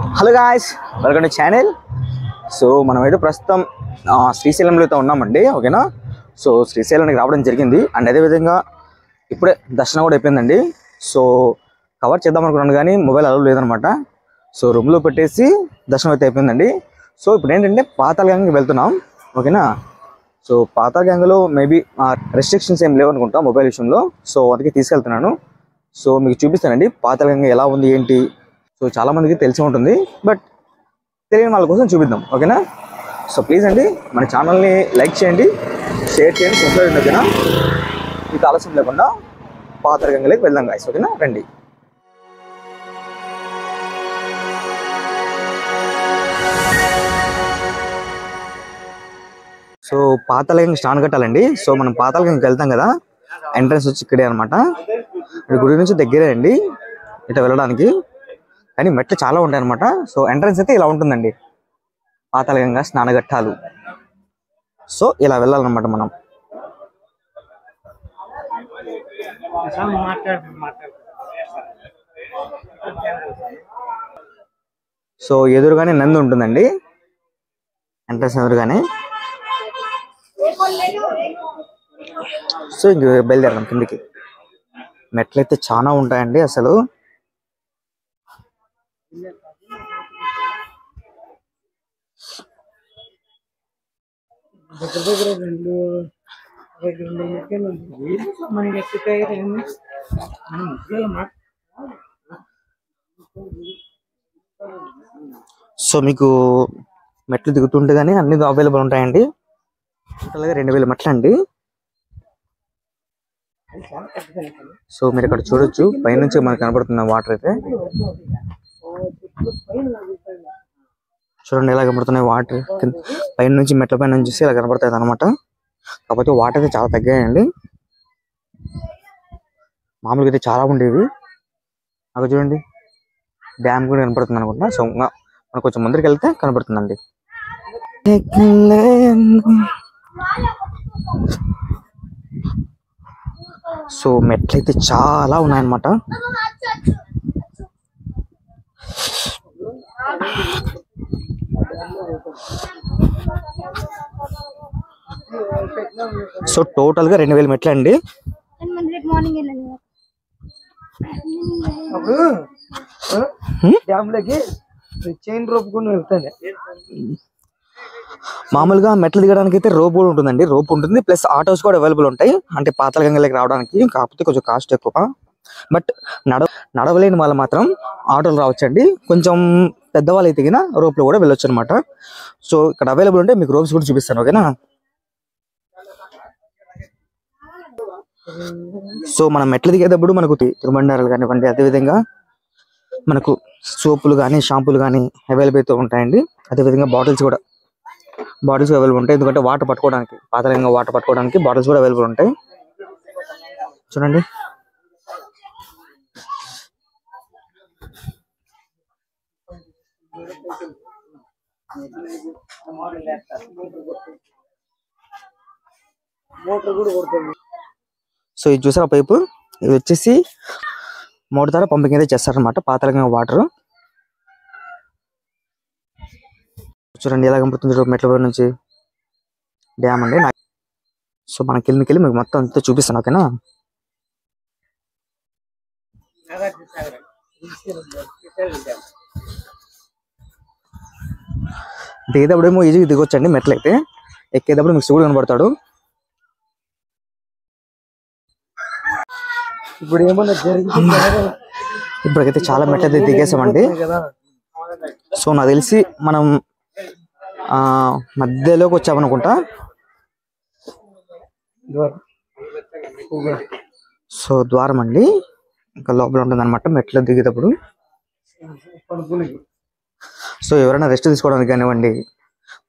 Hello guys, welcome to channel. So మనమైతే ప్రస్తుతం శ్రీశైలంలో అయితే ఉన్నామండి. ఓకేనా. సో శ్రీశైలానికి రావడం జరిగింది. అండ్ అదేవిధంగా ఇప్పుడే దర్శనం కూడా అయిపోయిందండి. సో కవర్ చేద్దాం అనుకున్నాను కానీ మొబైల్ అలవ్ లేదనమాట. సో రూమ్లో పెట్టేసి దర్శనం అయితే అయిపోయిందండి. సో ఇప్పుడు ఏంటంటే పాతాళగంగకి వెళ్తున్నాం. ఓకేనా. సో పాతాళగంగలో మేబీ రెస్ట్రిక్షన్స్ ఏం లేవు అనుకుంటా మొబైల్ విషయంలో. సో అందుకే తీసుకెళ్తున్నాను. సో మీకు చూపిస్తానండి పాతాళగంగ ఎలా ఉంది ఏంటి. సో చాలామందికి తెలిసి ఉంటుంది, బట్ తెలియని వాళ్ళ కోసం చూపిద్దాం. ఓకేనా. సో ప్లీజ్ అండి మన ఛానల్ని లైక్ చేయండి, షేర్ చేయండి, సబ్స్క్రైబ్ చేయండి. ఓకేనా. మీకు ఆలస్యం లేకుండా పాతాళగంగలోకి వెళ్దాం గాయ్స్. ఓకేనా, రండి. సో పాతాళగంగ స్నానం కట్టాలండి. సో మనం పాతాళగంగకి వెళ్తాం కదా, ఎంట్రన్స్ వచ్చి ఇక్కడే అనమాట. గుడి నుంచి దగ్గరే అండి ఇట్లా వెళ్ళడానికి, కానీ మెట్లు చాలా ఉంటాయి అనమాట. సో ఎంట్రన్స్ అయితే ఇలా ఉంటుందండి, పాతాళగంగ స్నానఘట్టాలు. సో ఇలా వెళ్ళాలన్నమాట మనం. సో ఎదురుగానే నంది ఉంటుందండి, ఎంట్రన్స్ ఎదురుగానే. సో ఇంక బయలుదేరాం కిందికి. మెట్లు అయితే చాలా ఉంటాయండి అసలు. సో మీకు మెట్లు దిగుతుంటే కానీ అన్ని అవైలబుల్ ఉంటాయండి. టోటల్గా 2000 మెట్లు అండి. సో మీరు ఇక్కడ చూడొచ్చు, పైనుంచి మనకు కనబడుతున్న వాటర్ అయితే చూడండి ఎలా కనబడుతున్నాయి వాటర్. పైన నుంచి మెట్ల పైన నుంచి ఇలా కనబడతాయి అనమాట. కాకపోతే వాటర్ అయితే చాలా తగ్గాయండి. మామూలుగా అయితే చాలా ఉండేవి. అక్కడ చూడండి డ్యామ్ కూడా కనపడుతుంది అనుకుంటా. సో మనం కొంచెం ముందరికి వెళ్తే కనబడుతుందండి. సో మెట్లు అయితే చాలా ఉన్నాయన్నమాట. సో టోటల్ గా 2000 మెట్లు అండి. మామూలుగా మెట్లు దిగడానికి అయితే రోప్ కూడా ఉంటుందండి. రోప్ ఉంటుంది, ప్లస్ ఆటోస్ కూడా అవైలబుల్ ఉంటాయి. అంటే పాతాళగంగలోకి రావడానికి కాకపోతే కొంచెం కాస్ట్ ఎక్కువ. బట్ నడవలేని వాళ్ళు మాత్రం ఆటోలు రావచ్చండి. కొంచెం పెద్దవాళ్ళు అయితే రోప్ లో కూడా వెళ్ళొచ్చు అనమాట. సో ఇక్కడ అవైలబుల్ ఉంటే మీకు రోప్స్ కూడా చూపిస్తాను. ఓకేనా. సో మనం మెట్లు దిగేటప్పుడు మనకు తిరుబండారాలు కానివ్వండి, అదేవిధంగా మనకు సోపులు కానీ షాంపూలు కానీ అవైలబుల్ అయితే ఉంటాయండి. అదేవిధంగా బాటిల్స్ అవైలబుల్ ఉంటాయి. ఎందుకంటే వాటర్ పట్టుకోవడానికి, పాతాళగంగ వాటర్ పట్టుకోవడానికి బాటిల్స్ కూడా అవైలబుల్ ఉంటాయి. చూడండి సో ఇది చూసారా పైపు, ఇది వచ్చేసి మోటార్ ద్వారా పంపింగ్ అయితే చేస్తారనమాట పాతాళగంగ వాటర్. చూడండి ఎలా కనపడుతుంది మెట్ల పై నుంచి డ్యామ్ అండి. సో మన కిందకి వెళ్ళి మీకు మొత్తం అంతా చూపిస్తాను. ఓకేనా. దిగేటప్పుడు ఏమో ఈజీగా దిగొచ్చండి మెట్లు అయితే. ఎక్కేటప్పుడు మీకు శివుడు కనబడతాడు. ఇప్పటికైతే చాలా మెట్లు అయితే దిగేసామండి. సో నాకు తెలిసి మనం మధ్యలోకి వచ్చామనుకుంటా. సో ద్వారం అండి, ఇంకా లోపల ఉంటుంది అనమాట మెట్లు దిగేటప్పుడు. సో ఎవరైనా రెస్ట్ తీసుకోవడానికి కానివ్వండి,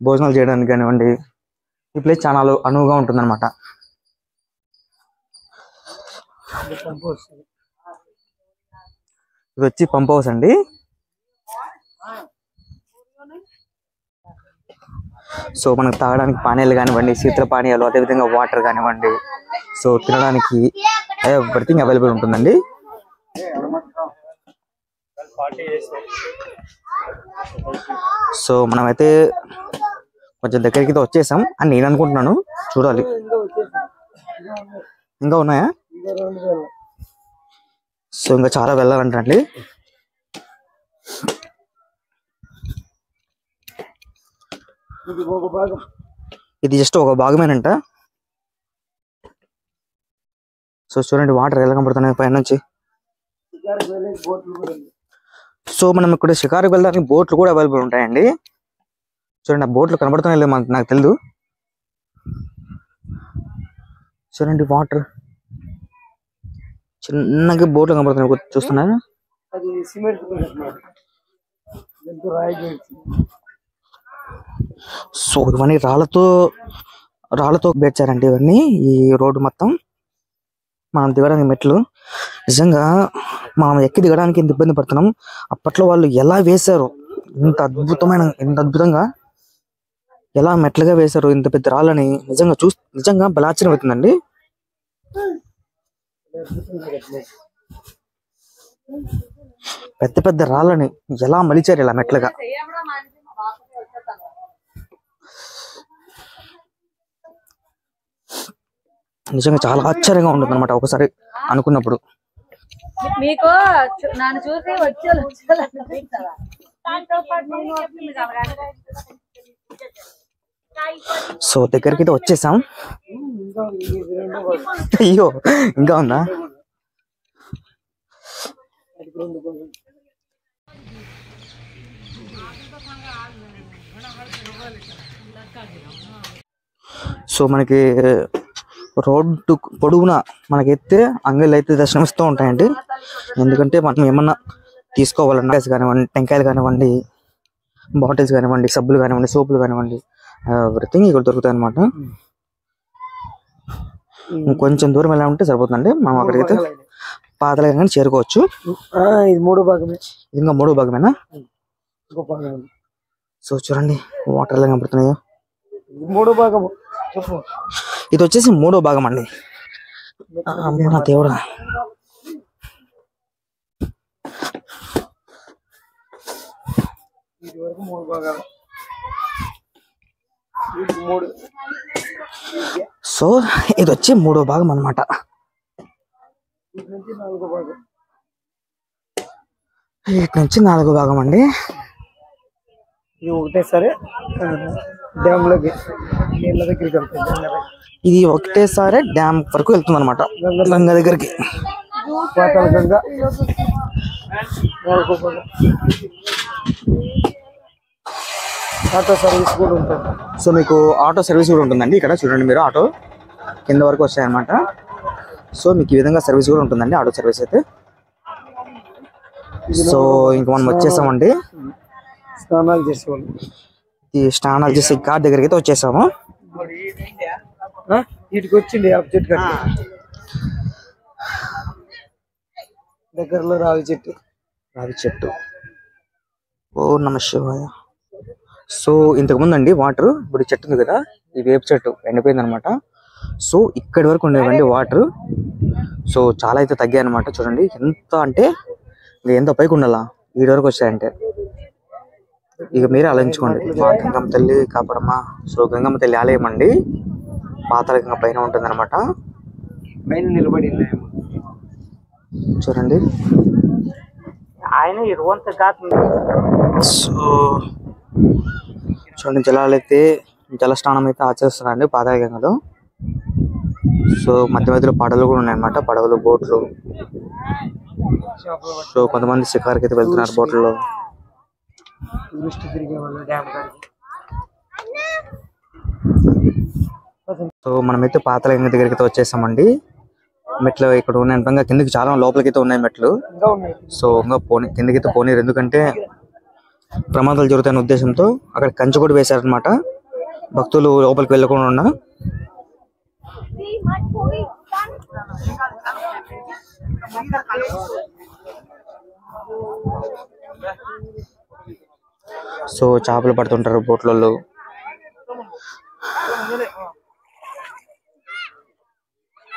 భోజనాలు చేయడానికి కానివ్వండి, ఈ ప్లేస్ చాలా అనువుగా ఉంటుంది అనమాట. ఇది వచ్చి పంప్ హౌస్ అండి. సో మనకు తాగడానికి పానీయాలు కానివ్వండి, శీతల పానీయాలు, అదేవిధంగా వాటర్ కానివ్వండి, సో తినడానికి ఎవ్రీథింగ్ అవైలబుల్ ఉంటుందండి. సో మనమైతే కొంచెం దగ్గరికి అయితే వచ్చేసాం అని నేను అనుకుంటున్నాను. చూడాలి ఇంకా ఉన్నాయా. సో ఇంకా చాలా వెళ్ళాలంటండి. ఇది జస్ట్ ఒక భాగమేనంట. సో చూడండి వాటర్ ఎలా కనబడుతున్నాయి పైన నుంచి. సో మనం ఇక్కడ షికారుకి వెళ్ళడానికి బోట్లు కూడా అవైలబుల్ ఉంటాయండి. చూడండి ఆ బోట్లు కనబడుతున్నాయి లేదు నాకు తెలియదు. చూడండి వాటర్ చిన్నగా బోట్లు కనబడుతున్నాయి చూస్తున్నారా. సో ఇవన్నీ రాళ్లతో పేర్చారండి ఇవన్నీ. ఈ రోడ్డు మొత్తం మనం దిగడానికి మెట్లు. నిజంగా మనం ఎక్కి దిగడానికి ఇంత ఇబ్బంది పడుతున్నాం. అప్పట్లో వాళ్ళు ఎలా వేశారు ఇంత అద్భుతంగా ఎలా మెట్లుగా వేశారు ఇంత పెద్ద రాళ్ళని. నిజంగా బలాచరం అవుతుందండి. పెద్ద పెద్ద రాళ్ళని ఎలా మలిచారు ఇలా మెట్లుగా. నిజంగా చాలా ఆశ్చర్యంగా ఉంటుంది అనమాట ఒకసారి అనుకున్నప్పుడు. మీకు నన్ను చూసి సో దగ్గరికి అయితే వచ్చేసాం. అయ్యో ఇంకా ఉందా. సో మనకి రోడ్డు పొడవునా మనకైతే అంగళ్ళు అయితే దర్శనమిస్తూ ఉంటాయండి. ఎందుకంటే మనం ఏమన్నా తీసుకోవాలన్నా కానివ్వండి, టెంకాయలు కానివ్వండి, బాటిల్స్ కానివ్వండి, సబ్బులు కానివ్వండి, సోపులు కానివ్వండి, ఎవ్రీథింగ్ ఇక్కడ దొరుకుతాయి అనమాట. కొంచెం దూరం ఎలా ఉంటే సరిపోతుందండి. మనం అక్కడికైతే పాతలగా చేరుకోవచ్చు. ఇది ఇంకా మూడో భాగమేనా. సో చూడండి వాటర్ ఎలా కనబడుతున్నాయో. ఇది వచ్చేసి మూడో భాగం అండి. మన దేవుడా. సో ఇది వచ్చి మూడో భాగం అన్నమాట. వీటి నుంచి నాలుగో భాగం అండి. ఇది ఒకటేసారి డ్యామ్ లోకి నీళ్ళ దగ్గరికి వెళ్తుంది. ఇది ఒకటేసారి డ్యామ్ వరకు వెళ్తుంది అనమాట, గంగ దగ్గరికి. పాతాళ గంగ. ఆటో సర్వీస్ కూడా ఉంటుంది. సో మీకు ఆటో సర్వీస్ కూడా ఉంటుందండి ఇక్కడ. చూడండి మీరు ఆటో కింద వరకు వచ్చాయన్నమాట. సో మీకు ఈ విధంగా సర్వీస్ కూడా ఉంటుందండి, ఆటో సర్వీస్ అయితే. సో ఇంక మనం వచ్చేసామండి. స్నానాలు చేసేవాళ్ళు. ఈ స్నానాలు చేసి ఘాట్ దగ్గరికి అయితే వచ్చేసాము. వీటికి వచ్చింది ఆబ్జెక్ట్ దగ్గరలో రావి చెట్టు. ఓ నమ శివాయ. సో ఇంతకు ముందు అండి వాటర్, ఇప్పుడు చెట్టు ఉంది కదా, ఈ వేప చెట్టు ఎండిపోయింది అనమాట. సో ఇక్కడి వరకు ఉండేవండి వాటర్. సో చాలా అయితే తగ్గాయి అనమాట. చూడండి ఎంత అంటే ఎంత పైకి ఉండాలా, వీడి వరకు వచ్చాయంటే. ఇక మీరే ఆలోచించుకోండి. మా గంగమ్మ తల్లి కాపాడమ్మా. సో గంగమ్మ తల్లి ఆలయం అండి, పాతాళ గంగ పైన ఉంటుంది అనమాట. పైన నిలబడి చూడండి. ఆయన ఇరువంత కాదు. సో చూడండి జల స్నానం అయితే ఆచరిస్తున్నారండి పాతాళ గంగలో. సో మధ్య మధ్యలో పడవలు కూడా ఉన్నాయన్నమాట, పడవలు, బోట్లు. సో కొంతమంది షికార్కి అయితే వెళ్తున్నారు బోట్లలో. సో మనమైతే పాతాళ గంగ దగ్గరికి అయితే వచ్చేసామండి. మెట్లు ఇక్కడ ఉన్నాయి, కిందకి చాలా లోపలికి అయితే ఉన్నాయి మెట్లు. సో ఇంకా కిందకి అయితే పోనీరు, ఎందుకంటే ప్రమాదాలు జరుగుతాయనే ఉద్దేశంతో అక్కడ కంచె కూడా వేశారనమాట, భక్తులు లోపలికి వెళ్ళకుండా. సో చేపలు పడుతుంటారు బోట్లలో.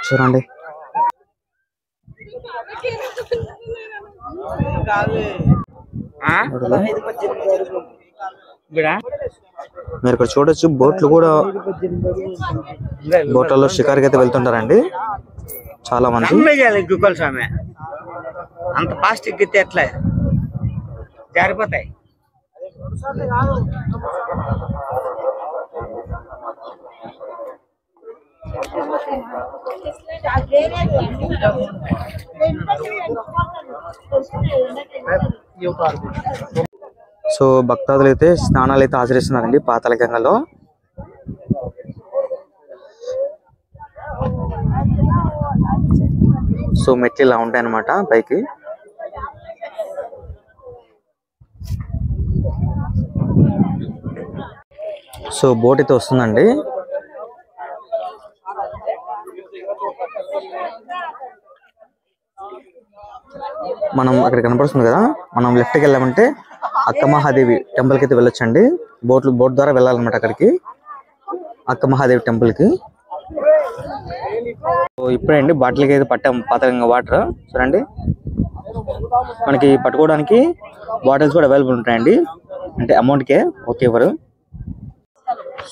చూడండి మీరు ఇక్కడ చూడొచ్చు బోట్లు కూడా, బోట్లలో షికార్కి అయితే వెళ్తుంటారండి చాలా మంది. అంత ఫాస్ట్ ఎక్కితే ఎట్లా జారిపోతాయి. సో భక్తాదులు అయితే స్నానాలు అయితే ఆచరిస్తున్నారండి పాతాళ గంగలో. సో మెట్లు ఇలా ఉంటాయి అన్నమాట పైకి. సో బోట్ అయితే వస్తుందండి. మనం అక్కడ కనపడుతుంది కదా, మనం లెఫ్ట్కి వెళ్ళామంటే అక్క మహాదేవి టెంపుల్కి అయితే వెళ్ళొచ్చండి. బోట్ ద్వారా వెళ్ళాలన్నమాట అక్కడికి, అక్క మహాదేవి టెంపుల్కి. సో ఇప్పుడే అండి బాటిల్కి అయితే పట్టాం పాతగంగ వాటర్. చూడండి మనకి పట్టుకోవడానికి బాటిల్స్ కూడా అవైలబుల్ ఉంటాయండి, అంటే అమౌంట్కే ఓకే ఎవరు.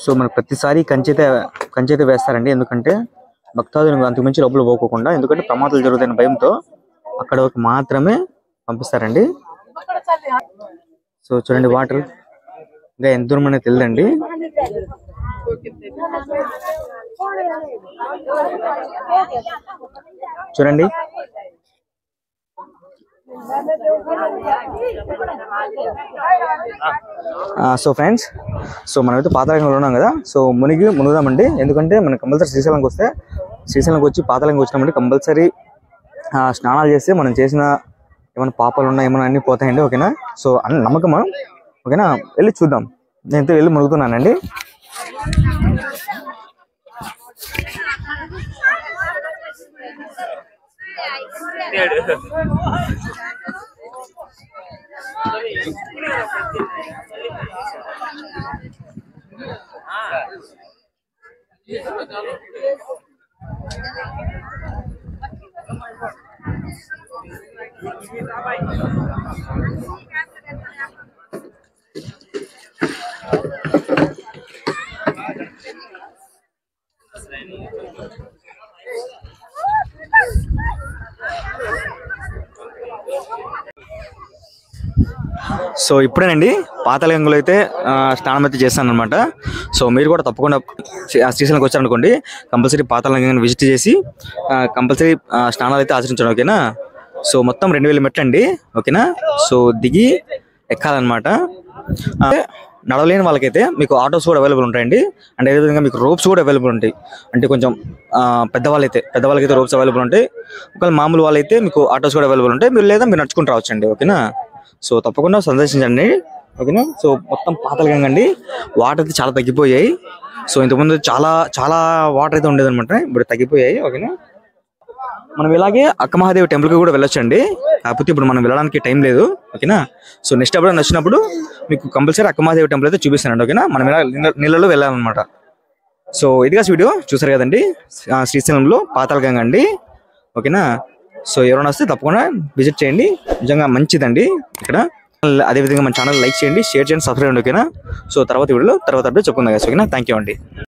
సో మనకు ప్రతిసారి కంచె అయితే వేస్తారండి, ఎందుకంటే భక్తాదులు అంతకుమించి లోపల పోకోకుండా, ఎందుకంటే ప్రమాదాలు జరుగుతున్న భయంతో అక్కడ వరకు మాత్రమే పంపిస్తారండి. సో చూడండి వాటర్ ఇంకా ఎంత దూరం అనేది తెలియదండి. చూడండి సో ఫ్రెండ్స్, సో మనమైతే పాతాళంలో ఉన్నాం కదా, సో మునుగుదామండి. ఎందుకంటే మనం కంపల్సరీ శ్రీశైలంకి వస్తే, శ్రీశైలంకి వచ్చి పాతాళంకి వచ్చినామంటే కంపల్సరీ స్నానాలు చేస్తే మనం చేసిన ఏమైనా పాపాలు ఉన్నా ఏమైనా అన్ని పోతాయండి, ఓకేనా. సో అన్న నమ్మకమా, ఓకేనా. వెళ్ళి చూద్దాం. నేనైతే వెళ్ళి మునుగుతున్నానండి. సో ఇప్పుడేనండి పాతాళగంగలో అయితే స్నానం అయితే చేస్తాను అనమాట. సో మీరు కూడా తప్పకుండా శ్రీశైలంకి వచ్చారనుకోండి, కంపల్సరీ పాతాళగంగని విజిట్ చేసి కంపల్సరీ స్నానాలు అయితే ఆచరించండి, ఓకేనా. సో మొత్తం 2000 మెట్లు అండి, ఓకేనా. సో దిగి ఎక్కాలన్నమాట. నడవలేని వాళ్ళకైతే మీకు ఆటోస్ కూడా అవైలబుల్ ఉంటాయండి, అండ్ అదేవిధంగా మీకు రోప్స్ కూడా అవైలబుల్ ఉంటాయి. అంటే కొంచెం పెద్దవాళ్ళకైతే రోప్స్ అవైలబుల్ ఉంటాయి. ఒకవేళ మామూలు వాళ్ళైతే మీకు ఆటోస్ కూడా అవైలబుల్ ఉంటాయి, మీరు లేదా మీరు నడుచుకుంటూ రావచ్చండి, ఓకేనా. సో తప్పకుండా సందర్శించండి, ఓకేనా. సో మొత్తం పాతాళగంగ అండి, వాటర్ అయితే చాలా తగ్గిపోయాయి. సో ఇంతకుముందు చాలా వాటర్ అయితే ఉండేది అనమాట, ఇప్పుడు తగ్గిపోయాయి, ఓకేనా. మనం ఇలాగే అక్క మహాదేవి టెంపుల్కి కూడా వెళ్ళొచ్చండి, కాకపోతే ఇప్పుడు మనం వెళ్ళడానికి టైం లేదు, ఓకేనా. సో నెక్స్ట్ ఎప్పుడైనా వచ్చినప్పుడు మీకు కంపల్సరీ అక్క మహాదేవి టెంపుల్ అయితే చూపిస్తానండి, ఓకేనా. మనం ఇలా నీళ్ళలో వెళ్ళాలన్నమాట. సో ఇదిగా వీడియో చూసారు కదండి, శ్రీశైలంలో పాతాళగంగ అండి, ఓకేనా. సో ఎవరైనా వస్తే తప్పకుండా విజిట్ చేయండి, నిజంగా మంచిదండి ఇక్కడ. అదేవిధంగా మన ఛానల్ లైక్ చేయండి, షేర్ చేయండి, సబ్స్క్రైబ్ చేయండి, ఓకేనా. సో తర్వాత వీడియోలో తర్వాత అప్డేట్ చెప్పుకుందాం, ఓకేనా. థ్యాంక్ యూ అండి.